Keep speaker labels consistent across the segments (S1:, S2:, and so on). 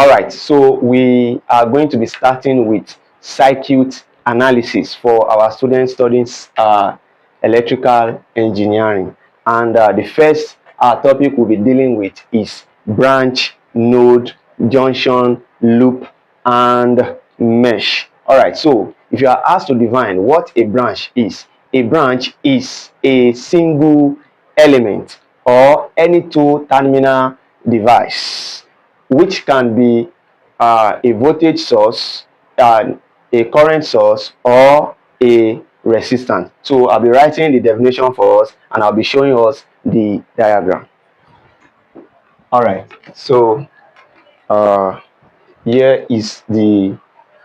S1: All right, so we are going to be starting with circuit analysis for our students studying electrical engineering. And the first topic we'll be dealing with is branch, node, junction, loop, and mesh. All right, so if you are asked to define what a branch is a single element or any two terminal device which can be a voltage source, a current source, or a resistance. So I'll be writing the definition for us and I'll be showing us the diagram. All right, so uh, here is the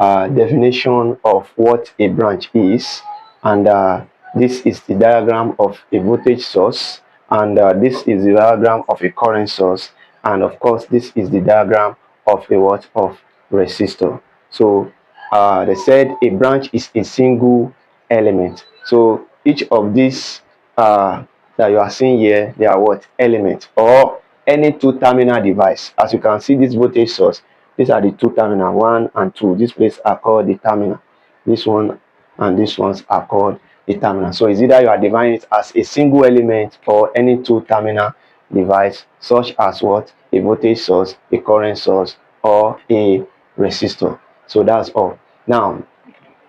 S1: definition of what a branch is, and this is the diagram of a voltage source, and this is the diagram of a current source, and of course this is the diagram of a what of resistor. So they said a branch is a single element. So each of these that you are seeing here, they are what elements or any two terminal device. As you can see, this voltage source, these are the two terminal, 1 and 2. These places are called the terminal. This one and these ones are called the terminal. So it's either you are defining it as a single element or any two terminal device, such as what? A voltage source, a current source, or a resistor. So that's all. Now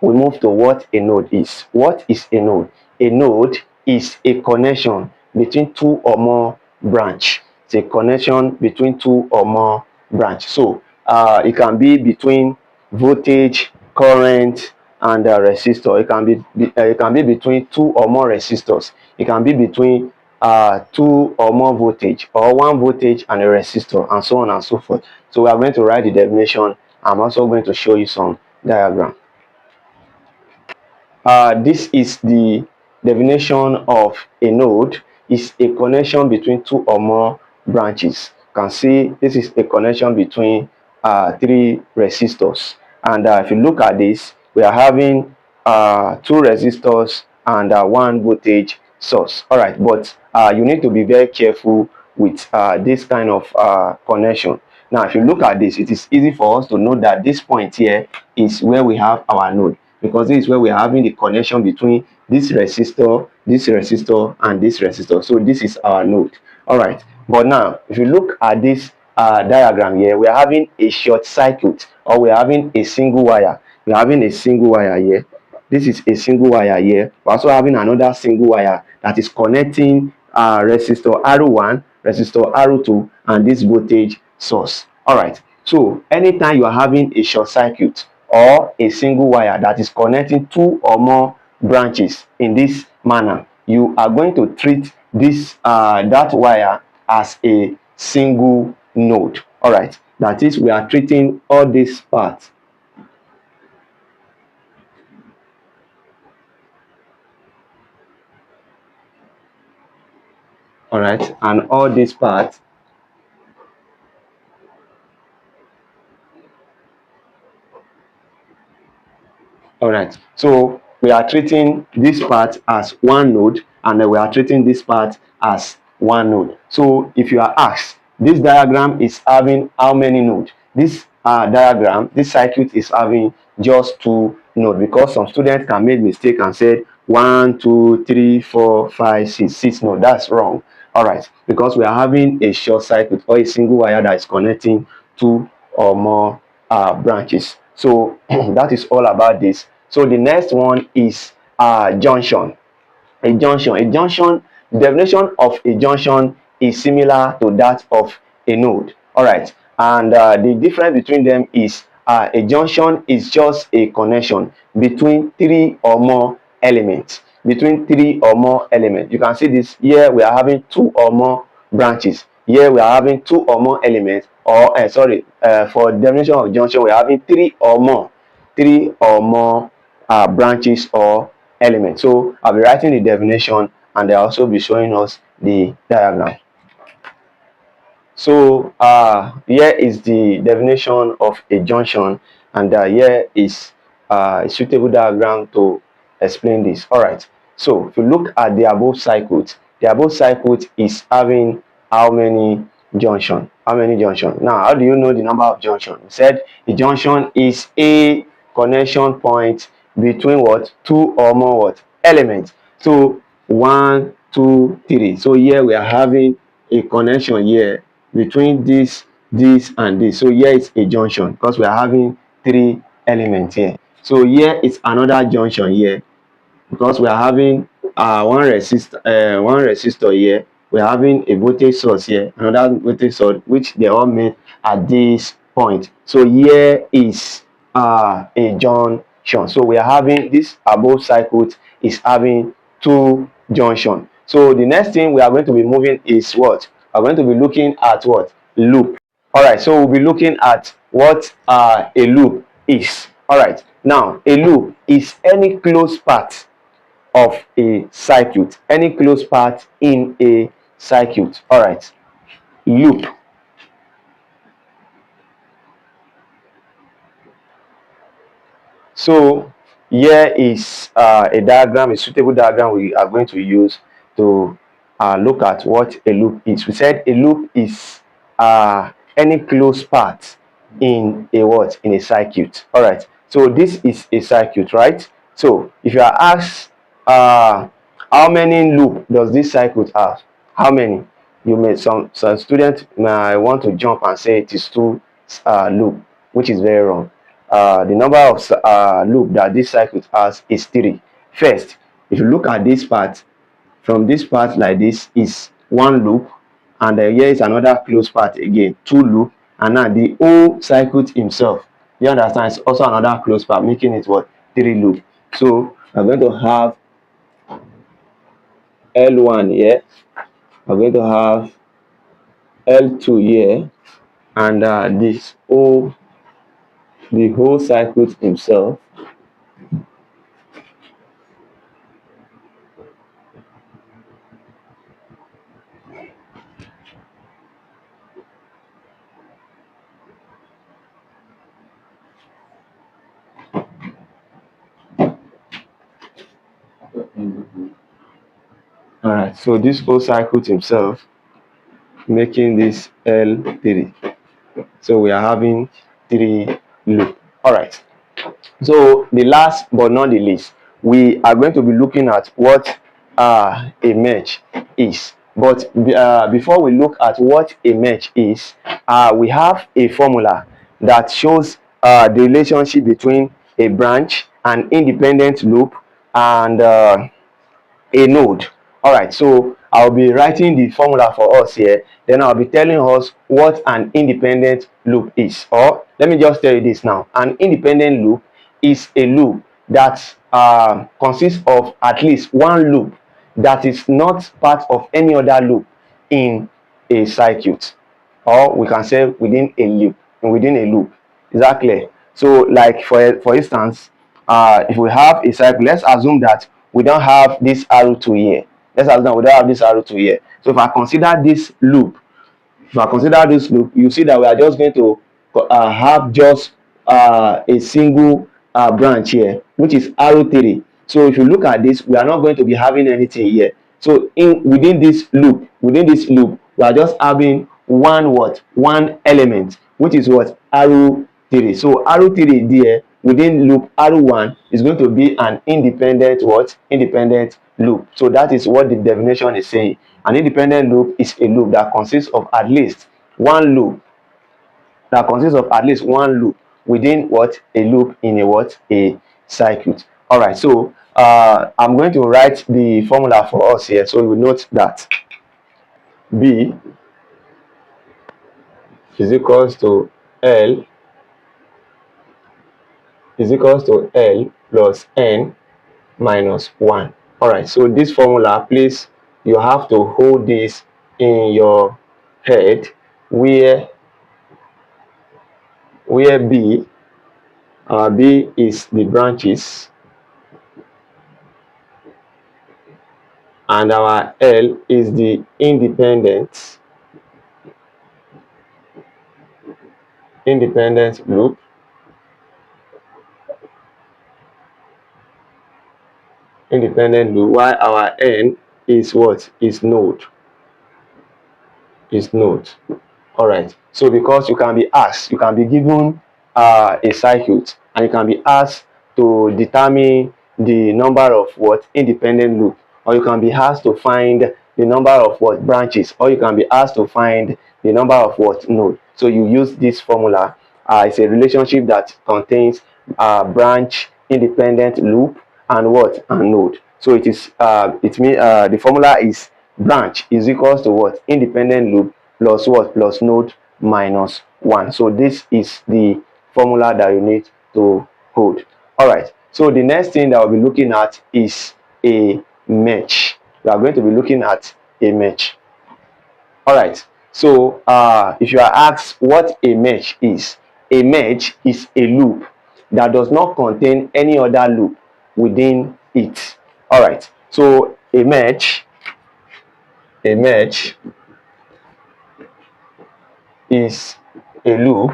S1: we move to what a node is. What is a node? A node is a connection between two or more branch. It's a connection between two or more branch. So it can be between voltage, current, and resistor. It can be between two or more resistors. It can be between two or more voltage, or one voltage and a resistor, and so on and so forth. So we are going to write the definition. I'm also going to show you some diagram. This is the definition of a node. Is a connection between two or more branches. You can see this is a connection between three resistors, and if you look at this, we are having two resistors and one voltage source. All right, but you need to be very careful with this kind of connection. Now if you look at this, it is easy for us to know that this point here is where we have our node, because this is where we are having the connection between this resistor, and this resistor. So this is our node. All right, but now if you look at this diagram here, we are having a short circuit, or we are having a single wire. We are having a single wire here. This is a single wire here. We're also having another single wire that is connecting resistor R1, resistor R2, and this voltage source. All right, so anytime you are having a short circuit or a single wire that is connecting two or more branches in this manner, you are going to treat this that wire as a single node. All right, that is, we are treating all these parts. All right, and all these parts. All right, so we are treating this part as one node, and then we are treating this part as one node. So if you are asked, this diagram is having how many nodes? This diagram, this circuit is having just two nodes, because some students can make mistake and say 1, 2, 3, 4, 5, 6 nodes. That's wrong. All right, because we are having a short circuit or a single wire that is connecting two or more branches. So that is all about this. So the next one is junction. A junction, the definition of a junction is similar to that of a node. All right, and the difference between them is a junction is just a connection between three or more elements. Between three or more elements, you can see this here. We are having two or more branches. Here we are having two or more elements, or for definition of junction, we are having three or more branches or elements. So I'll be writing the definition, and I'll also be showing us the diagram. So here is the definition of a junction, and here is a suitable diagram to explain this. All right, so if you look at the above circuit is having how many junction. How many junction? Now, how do you know the number of junction? We said a junction is a connection point between what? Two or more what? Elements. So 1, 2, 3. So here we are having a connection here between this, and this. So here is a junction because we are having 3 elements here. So here is another junction here because we are having one resistor here. We are having a voltage source here, another voltage source, which they all meet at this point. So here is a junction. So we are having this above circuit is having 2 junction. So the next thing we are going to be moving is what? We are going to be looking at what? Loop. All right, so we'll be looking at what a loop is. All right, now a loop is any closed path of a circuit, any closed path in a circuit. All right, loop. So here is a diagram, a suitable diagram we are going to use to look at what a loop is. We said a loop is any closed path in a what? In a circuit. All right, so this is a circuit, right? So if you are asked how many loop does this circuit have? How many? You may some students may want to jump and say it is 2 loop, which is very wrong. The number of loop that this circuit has is 3. First, if you look at this part, from this part like this is 1 loop, and here is another closed part again, 2 loop, and now the whole circuit himself, you understand, is also another closed part, making it what? 3 loop. So I'm going to have L1 here, I'm going to have L2 here, and the whole circuit himself. All right, so this whole circuit himself making this L3. So we are having 3 loop. All right, so the last but not the least, we are going to be looking at what a mesh is. But before we look at what a mesh is, we have a formula that shows the relationship between a branch, an independent loop, and a node. All right, so I'll be writing the formula for us here, then I'll be telling us what an independent loop is. Or let me just tell you this now. An independent loop is a loop that consists of at least 1 loop that is not part of any other loop in a circuit, or we can say within a loop. Is that clear? So like for instance, if we have a circle, let's assume that we don't have this arrow to here. Let's assume that we don't have this arrow to here. So if I consider this loop, you see that we are just going to have just a single branch here, which is arrow 3. So if you look at this, we are not going to be having anything here. So within this loop, we are just having one element, which is what? Arrow 3. So arrow 3 there within loop arrow 1 is going to be an independent what? Independent loop. So that is what the definition is saying. An independent loop is a loop that consists of at least one loop within what? A loop in a what? A circuit. All right, so I'm going to write the formula for us here, so we note that B is equals to L plus N minus 1. All right, so this formula, please, you have to hold this in your head, where B is the branches and our L is the independent loop, while our N is what? Is node. is node. All right, so because you can be asked, you can be given a circuit, and you can be asked to determine the number of what independent loop, or you can be asked to find the number of what branches, or you can be asked to find the number of what node. So you use this formula. It's a relationship that contains branch, independent loop, and what, and node. So it is the formula is branch is equals to what, independent loop plus what, plus node minus 1. So this is the formula that you need to hold. All right, so the next thing that we'll be looking at is a mesh. We are going to be looking at a mesh. All right, so if you are asked what a mesh is a loop that does not contain any other loop within it. All right, so a mesh is a loop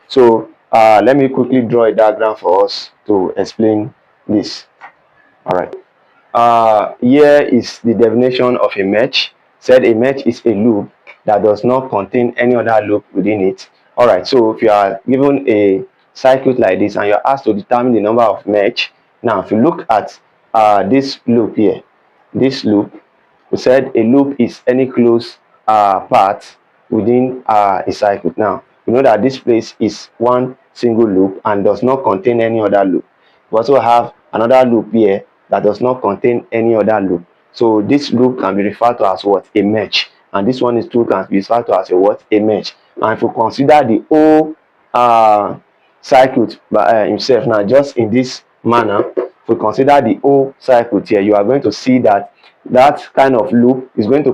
S1: so let me quickly draw a diagram for us to explain this. All right, here is the definition of a mesh. Said a mesh is a loop that does not contain any other loop within it. All right, so if you are given a circuit like this and you're asked to determine the number of mesh, now if you look at this loop here, this loop, we said a loop is any closed path within a circuit. Now you know that this place is one single loop and does not contain any other loop. We also have another loop here that does not contain any other loop. So this loop can be referred to as what, a mesh, and this one is too can be referred to as a what, a mesh. And if you consider the whole circuit by himself, now just in this manner, if we consider the whole circuit here, you are going to see that that kind of loop is going to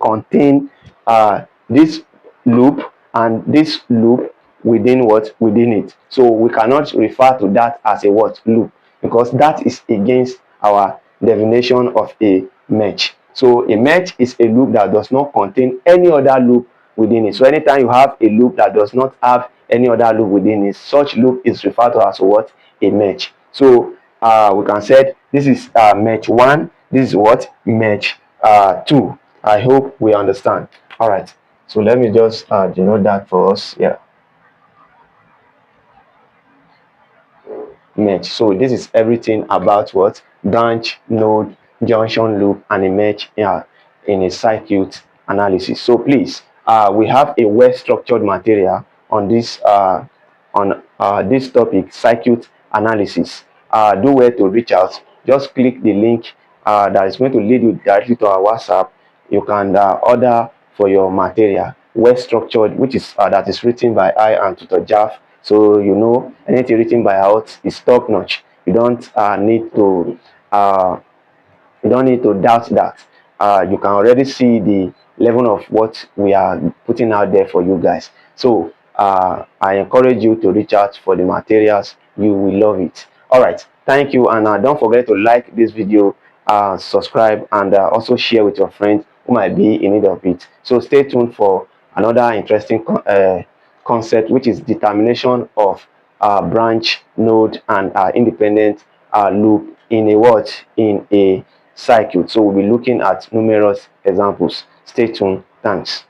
S1: contain this loop and this loop within what, within it. So we cannot refer to that as a what, loop, because that is against our definition of a mesh. So a mesh is a loop that does not contain any other loop within it. So anytime you have a loop that does not have any other loop within it, such loop is referred to as what, a mesh. So we can say this is mesh 1, this is what, mesh 2. I hope we understand. All right, so let me just denote that for us. Yeah, mesh. So this is everything about what, branch, node, junction, loop, and a mesh in a circuit analysis. So please, we have a well structured material on this this topic, circuit analysis. Do well to reach out. Just click the link that is going to lead you directly to our WhatsApp. You can order for your material, well structured, which is that is written by I and Tutor Jaff. So you know anything written by out is top notch. You don't need to doubt that. You can already see the level of what we are putting out there for you guys. So I encourage you to reach out for the materials. You will love it. All right, thank you, and don't forget to like this video, subscribe, and also share with your friends who might be in need of it. So stay tuned for another interesting concept, which is determination of branch, node, and independent loop in a what, in a circuit. So we'll be looking at numerous examples. Stay tuned. Thanks.